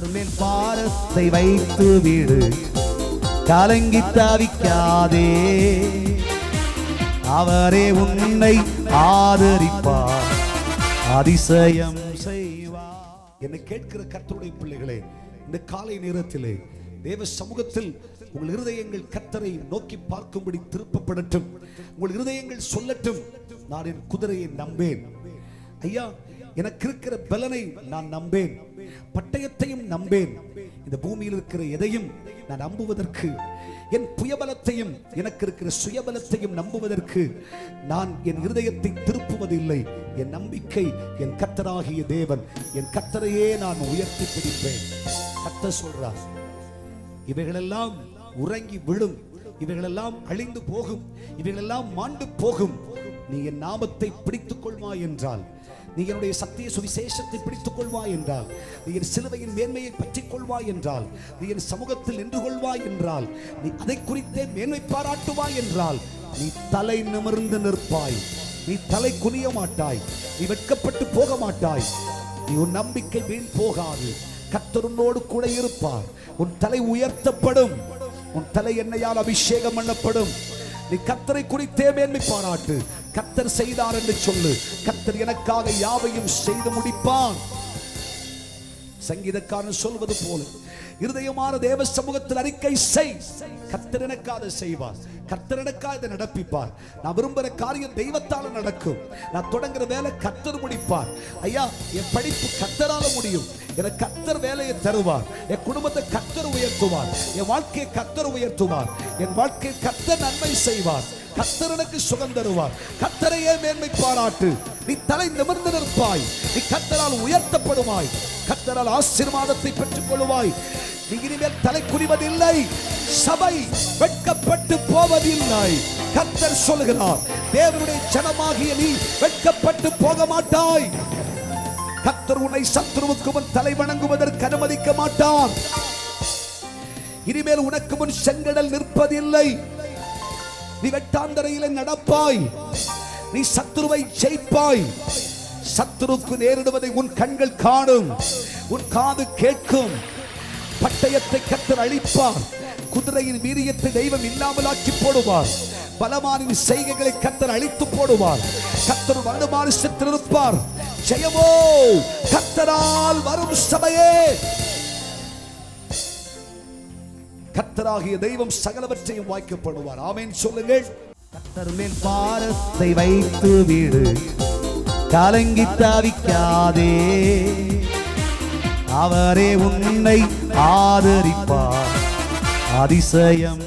கர்த்தர் மேல் பாரத்தை வைத்து விடு, கலங்கி தவிக்காதே. அவரே உன்னை ஆதரிப்பார், அதிசயம் செய்வார். என்னை கேட்கிற கர்த்தருடைய பிள்ளைகளே, இந்த காலை நேரத்திலே தேவ சமூகத்தில் உங்கள் இருதயங்கள் கர்த்தரை நோக்கி பார்க்கும்படி திருப்பப்படட்டும். உங்கள் இருதயங்கள் சொல்லட்டும், நான் என் குதிரையை நம்பேன் ஐயா, எனக்கு இருக்கிற பலனை நான் நம்பேன், பட்டயத்தையும் நம்பேன். இந்த பூமியில் இருக்கிற எதையும் நான் நம்புவதற்கு, என் புயபலத்தையும் எனக்கு இருக்கிற சுயபலத்தையும் நம்புவதற்கு நான் என் இருதயத்தை திருப்புவதில்லை. என் நம்பிக்கை என் கர்த்தராகிய தேவன், என் கர்த்தரையே நான் உயர்த்தி பிடிப்பேன். கர்த்தர் சொல்றார், இவைகளெல்லாம் உறங்கி விழும், இவைகளெல்லாம் அழிந்து போகும், இவைகளெல்லாம் மாண்டு போகும். நீ என் நாமத்தை பிடித்துக் கொள்வாய் என்றால், நீ என்னுடைய சத்திய சுவிசேஷத்தை பிடித்துக் கொள்வாய் என்றால், நீ என் சிலுவையின் மேன்மையை பற்றிக் கொள்வாய் என்றால், நீ என் சமூகத்தில் நின்று கொள்வாய் என்றால், நீ அதை குறித்தே மேன்மை பாராட்டுவாய் என்றால், நீ தலை நிமிர்ந்து நிற்பாய், நீ தலை குனிய மாட்டாய், நீ வெட்கப்பட்டு போக மாட்டாய். நீ உன் நம்பிக்கை வீண் போகாது. கர்த்தர் உன்னோடு கூட இருப்பார். உன் தலை உயர்த்தப்படும், உன் தலை எண்ணெயால் அபிஷேகம் பண்ணப்படும். நீ கர்த்தரை குறித்தே மேன்மை பாராட்டு. கர்த்தர் செய்தார் என்று சொல்லு. கர்த்தர் எனக்காக யாவையும் செய்து முடிப்பான். சங்கீதக்காரன் சொல்வது போல இருதயமான தேவ சமூகத்தில் அறிக்கை செய். கர்த்தர் எனக்காக செய்வார், கர்த்தர் எனக்காக இதை நடப்பிப்பார். நான் விரும்புகிற காரியம் தெய்வத்தால நடக்கும். நான் தொடங்குற வேலை கர்த்தர் முடிப்பார். ஐயா, என் படிப்பு கர்த்தரால முடியும். எனக்கு கர்த்தர் வேலையை தருவார். என் குடும்பத்தை கர்த்தர் உயர்த்துவார். என் வாழ்க்கையை கர்த்தர் உயர்த்துவார். என் வாழ்க்கையை கர்த்தர் நன்மை செய்வார். கர்த்தர் எனக்கு சுகம் தருவார். கர்த்தரையே மேன்மை பாராட்டு. நீ தலை நிமிர்ந்து நிற்பாய். நீ கர்த்தரால் உயர்த்தப்படுவாய். கர்த்தரால் ஆசீர்வாதத்தை பெற்றுக் கொள்வாய். நீ இனிமேல் தலை குனிவதில்லை. சபை வெட்கப்பட்டு போவதில்லை. கர்த்தர் சொல்கிறார், தேவனுடைய ஜனமாகிய நீ வெட்கப்பட்டு போக மாட்டாய். கர்த்தர் உன்னை சத்துருவுக்கு முன் தலை வணங்குவதற்கு அனுமதிக்க மாட்டார். இனிமேல் உனக்கு முன் செங்கடல் நிற்பதில்லை. நீ வெட்டாந்தரையிலே நடப்பாய். நீ சத்துருவை ஜெயிப்பாய். சத்துருக்கு நேரிடுவதை உன் கண்கள் காணும், உன் காது கேட்கும். பட்டயத்தை கர்த்தர் அழிப்பார். குதிரையின் வீரியத்தை தெய்வம் இல்லாமலாக்கி போடுவார். பலமானின் செய்கைகளை கர்த்தர் அழித்து போடுவார். கர்த்தர் வலுமான சித்திருப்பார். ஜெயமோ கர்த்தரால் வரும் சபையே. கர்த்தராகிய தெய்வம் சகலவற்றையும் வாய்க்கப்படுவார். ஆமென் சொல்லுங்கள். கர்த்தர் மேல் பாரத்தை வைத்து விடு, கலங்கி தவிக்காதே. அவரே உன்னை ஆதரிப்பார், அதிசயம்